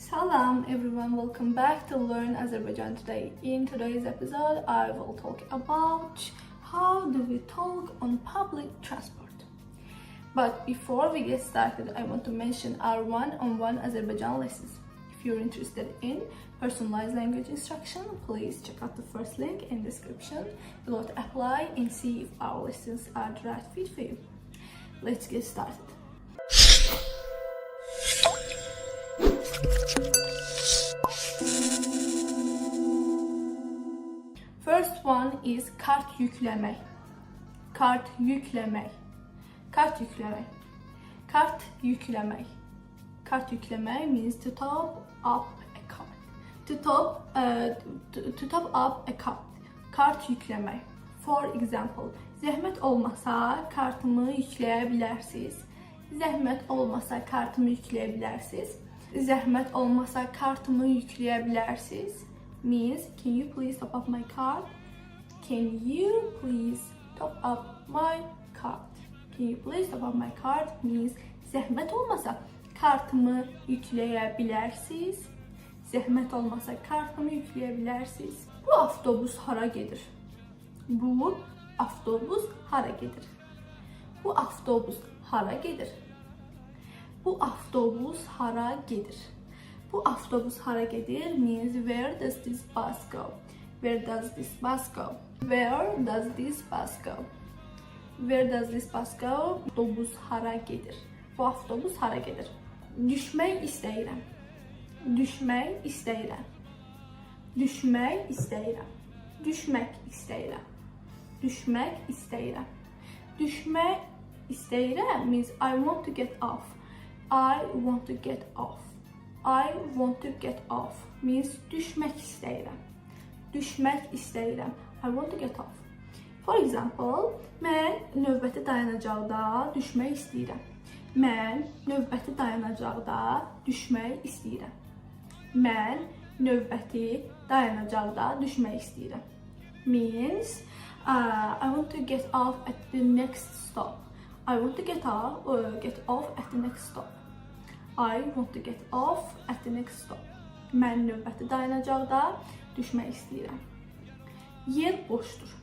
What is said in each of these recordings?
Salam everyone, welcome back to Learn Azerbaijan today. In today's episode, I will talk about how do we talk on public transport. But before we get started, I want to mention our one-on-one Azerbaijan lessons. If you're interested in personalized language instruction, please check out the first link in the description below to apply and see if our lessons are the right fit for you. Let's get started. First one is kart yüklemek. Kart yüklemek. Kart yüklemek. Kart yüklemek. Kart yüklemek means to top up a card. To top up a card. Kart yüklemek. For example, zəhmət olmasa kartımı yükləyə bilərsiniz. Zəhmət olmasa kartımı yükləyə bilərsiniz. Zəhmət olmasa kartımı yükləyə bilərsiniz means can you please top up my card? Can you please top up my card? Can you please top up my card means zəhmət olmasa kartımı yükləyə bilərsiniz. Zəhmət olmasa kartımı yükləyə bilərsiniz. Bu avtobus hara gedir? Bu avtobus hara gedir? Bu avtobus hara gedir? Bu avtobus hara gedir? Bu avtobus hara gedir means where does this bus go? Where does this bus go? Where does this bus go? Where does this bus go? Avtobus hara gedir? Bu avtobus hara gedir? Düşmək istəyirəm. Düşmək istəyirəm. Düşmək istəyirəm. Düşmək istəyirəm. Düşmək istəyirəm. Düşmək istəyirəm means I want to get off. I want to get off. I want to get off means düşmək istəyirəm. Düşmək istəyirəm. I want to get off. For example, mən növbəti dayanacaqda düşmək istəyirəm. Mən növbəti dayanacaqda düşmək istəyirəm. Mən növbəti dayanacaqda düşmək istəyirəm. Means I want to get off at the next stop. I want to get off at the next stop. I want to get off at the next stop. Mən növbəti dayanacaqda düşmək istəyirəm. Yer boşdur.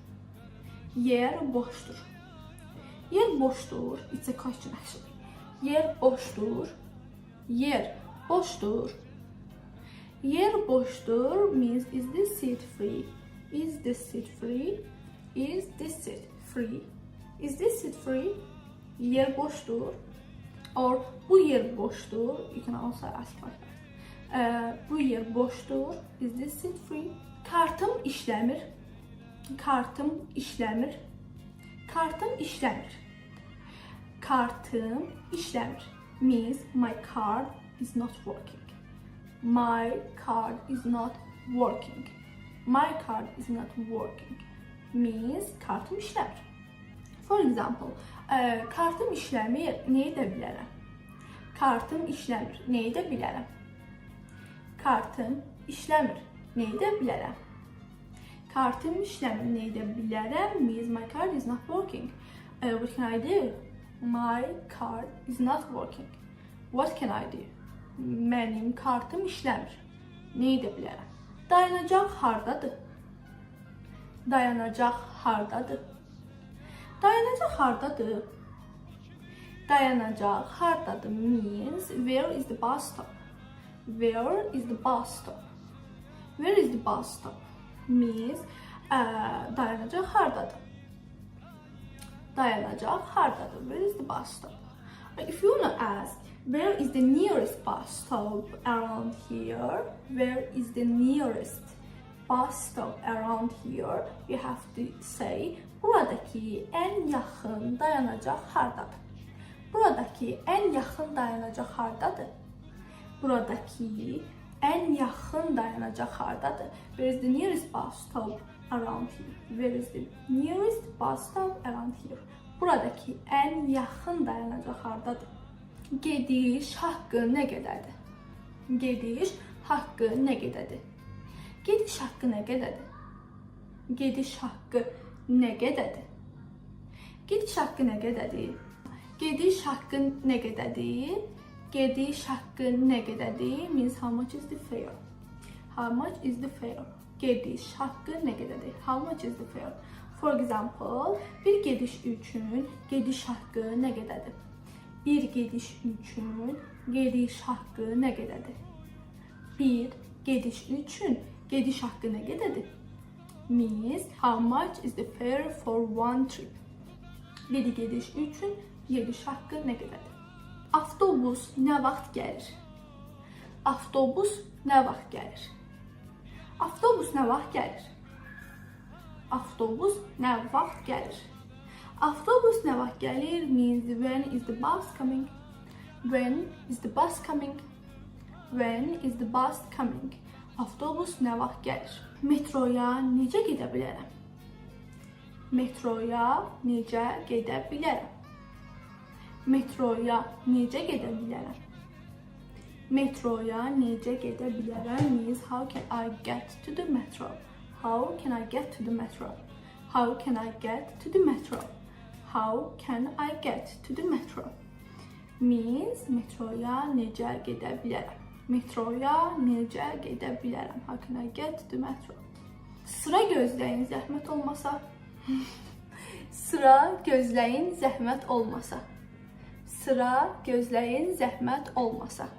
Yer boşdur. Yer boşdur. It's a question actually. Yer boşdur. Yer boşdur. Yer boşdur means is this seat free? Is this seat free? Is this seat free? Is this seat free? Yer boşdur. Or bu yer boşdur. You can also ask like that. Bu yer boşdur. Is this seat free? Kartım işləmir. Kartım işləmir. Kartım işləmir. Kartım işləmir means my card is not working. My card is not working. My card is not working means kartım işləmir. For example, kartım işləmir, nə edə bilərəm? Kartım işləmir, nə edə bilərəm? Kartım işləmir, nə edə bilərəm? Kartım işləmir, nə edə bilərəm means my card is not working. What can I do? My card is not working. What can I do? Mənim kartım işləmir, nə edə bilərəm? Dayanacaq hardadır? Dayanacaq hardadır? Dayanacaq hardadır? Dayanacaq hardadır means where is the bus stop? Where is the bus stop? Where is the bus stop means dayanacaq hardadır? Dayanacaq hardadır? Where is the bus stop? If you want to ask where is the nearest bus stop around here? Where is the nearest bus stop around here? You have to say buradakı ən yaxın dayanacaq hardadır? Buradakı ən yaxın dayanacaq hardadır? Buradakı ən yaxın dayanacaq hardadır? Where is the nearest bus stop around here? Where is the nearest bus stop around here? Buradakı ən yaxın dayanacaq hardadır? Gediş haqqı nə qədərdir? Gediş haqqı nə qədərdir? Gediş haqqı nə qədərdir? Gediş haqqı nə qədərdir? Gediş haqqı nə qədərdir? Gediş haqqı nə qədərdir? Gediş haqqı nə qədərdir? Means how much is the fare? How much is the fare? Gediş haqqı nə qədərdir? How much is the fare? For example, bir gediş üçün gediş haqqı nə qədərdir? Bir gediş üçün gediş haqqı nə qədərdir? Bir gediş üçün gediş haqqı nə qədərdir? Means how much is the fare for one trip? Bir gediş üçün gediş haqqı nə qədərdir? Avtobus nə vaxt gəlir? Avtobus nə vaxt gəlir? Avtobus nə vaxt gəlir? Avtobus nə vaxt gəlir? Avtobus nə vaxt gəlir means when is the bus coming? When is the bus coming? When is the bus coming? Avtobus nə vaxt gəlir? Metroya necə gedə bilərəm? Metroya necə gedə bilərəm? Metroya necə gedə bilərəm? Metroya necə gedə bilərəm means how can I get to the metro? How can I get to the metro? How can I get to the metro? How can I get to the metro? Means metroya necə gedə bilərəm? Metroya necə gedə bilərəm? How can I get to the metro? Sıra gözləyin, zəhmət olmasa. Sıra gözləyin, zəhmət olmasa. Sıra gözləyin, zəhmət olmasa.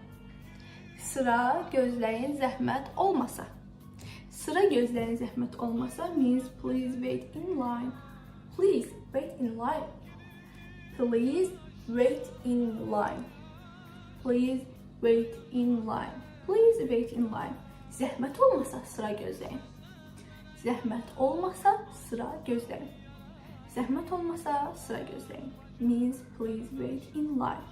Sıra gözləyin, zəhmət olmasa. Sıra gözləyin, zəhmət olmasa means please wait in line. Please wait in line. Please wait in line. Please wait in line. Please wait in line. Zəhmət olmasa sıra gözləyin. Zəhmət olmasa sıra gözləyin. Zəhmət olmasa sıra gözləyin. Means please wait in line.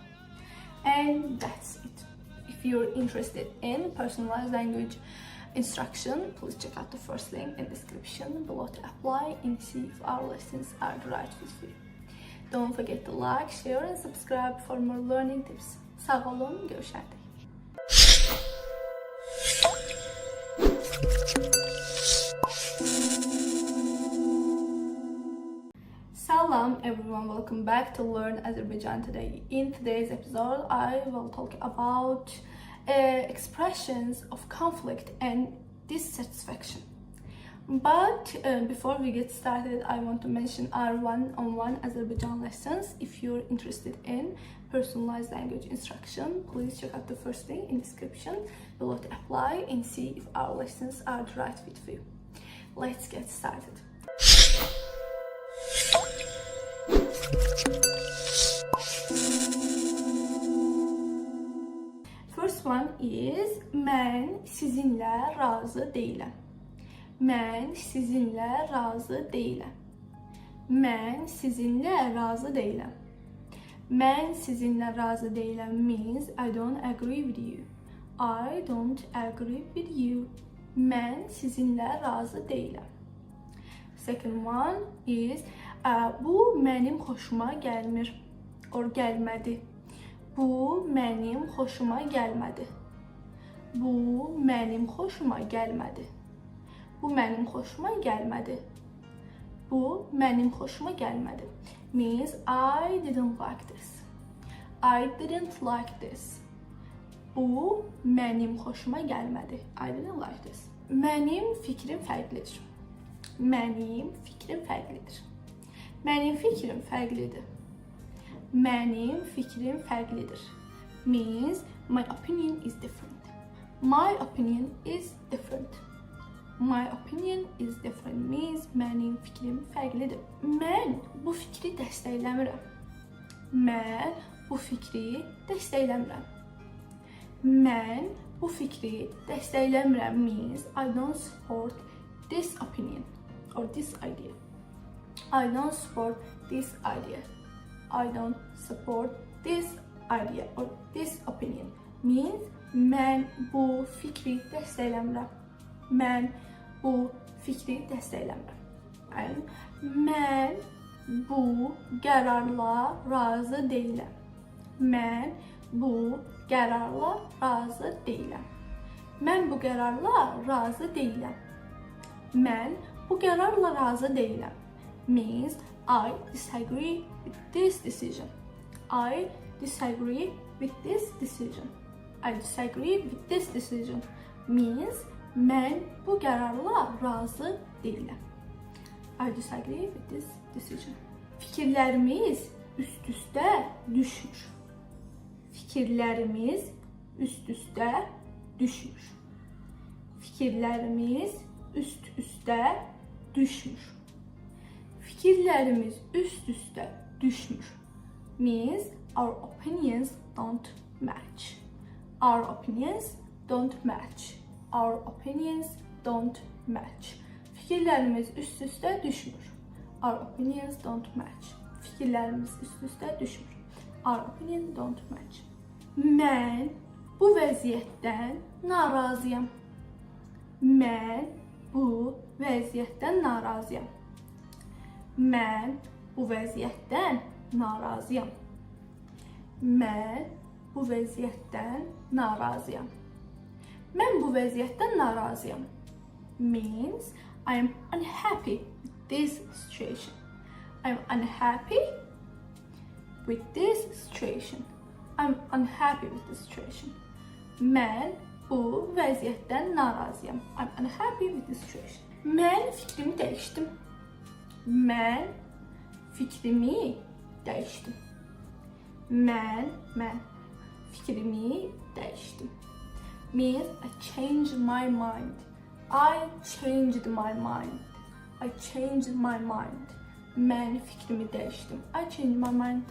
And that's it. If you're interested in personalized language instruction, please check out the first link in the description below to apply and see if our lessons are the right fit for you. Don't forget to like, share and subscribe for more learning tips. Sağ olun, görüşərik. Salam everyone, welcome back to Learn Azerbaijan today. In today's episode, I will talk about expressions of conflict and dissatisfaction. But before we get started, I want to mention our one-on-one Azerbaijan lessons. If you're interested in personalized language instruction, please check out the first link in the description below to apply and see if our lessons are the right fit for you. Let's get started. First one is mən sizinlə razı deyiləm. Mən sizinlə razı deyiləm. Mən sizinlə razı deyiləm. Mən sizinlə razı deyiləm means I don't agree with you. I don't agree with you. Mən sizinlə razı deyiləm. Second one is bu mənim xoşuma gəlmir. Or gəlmədi. Bu mənim xoşuma gəlmədi. Bu mənim xoşuma gəlmədi. Bu mənim xoşuma gəlmədi. Bu mənim xoşuma gəlmədi. Means I didn't like this. I didn't like this. Bu mənim xoşuma gəlmədi. I didn't like this. Mənim fikrim fərqlidir. Mənim fikrim fərqlidir. Mənim fikrim fərqlidir. Mənim fikrim fərqlidir. Means my opinion is different. My opinion is different. My opinion is different means mənim fikrim fərqlidir. Mən bu fikri dəstəkləmirəm. Mən bu fikri dəstəkləmirəm. Mən bu fikri dəstəkləmirəm means I don't support this opinion or this idea. I don't support this idea. I don't support this idea or this opinion means mən bu fikri dəstəkləmirəm. Mən bu fikri dəstəkləmirəm. Mən bu qərarla razı deyiləm. Mən bu qərarla razı deyiləm. Mən bu qərarla razı deyiləm. Mən bu qərarla razı deyiləm. Means I disagree with this decision. I disagree with this decision. I disagree with this decision means mən bu qərarla razı deyiləm. I disagree with this decision. Fikirlərimiz üst-üstə düşmür. Fikirlərimiz üst-üstə düşmür. Fikirlərimiz üst-üstə düşmür. Fikirlərimiz üst-üstə düşmür means our opinions don't match. Our opinions don't match. Our opinions don't match. Fikirlərimiz üst-üstə düşmür. Our opinions don't match. Fikirlərimiz üst-üstə düşmür. Our opinions don't match. Mən bu vəziyyətdən narazıyam. Mən bu vəziyyətdən narazıyam. Mən bu vəziyyətdən narazıyam. Mən bu vəziyyətdən narazıyam. Mən bu vəziyyətdən narazıyam means I am unhappy with this situation. I am unhappy with this situation. I'm unhappy with this situation. Mən bu vəziyyətdən narazıyam. I'm unhappy with this situation. Mən fikrimi dəyişdim. Mən fikrimi dəyişdim. Mən fikrimi dəyişdim. Means I changed my mind. I changed my mind. I changed my mind. Mən fikrimi dəyişdim. I changed my mind.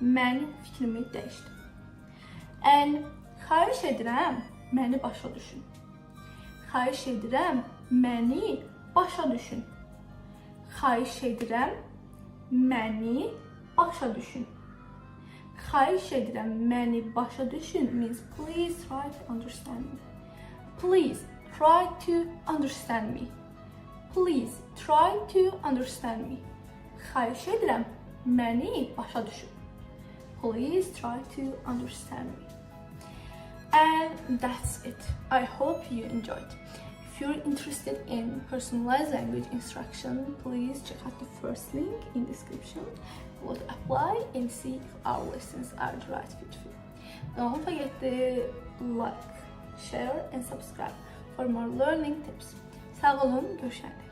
Mən fikrimi dəyişdim. And xahiş edirəm, məni başa düşün. Xahiş edirəm, məni başa düşün. Xahiş edirəm, məni başa düşün. Xahiş edirəm, məni başa düşün means please try to understand me. Please try to understand me. Please try to understand me. Xahiş edirəm, məni başa düşün. Please try to understand me. And that's it. I hope you enjoyed. If you're interested in personalized language instruction, please check out the first link in the description. Go to apply and see if our lessons are the right fit for you. Don't forget to like, share and subscribe for more learning tips. Sağ olun, görüşəndə.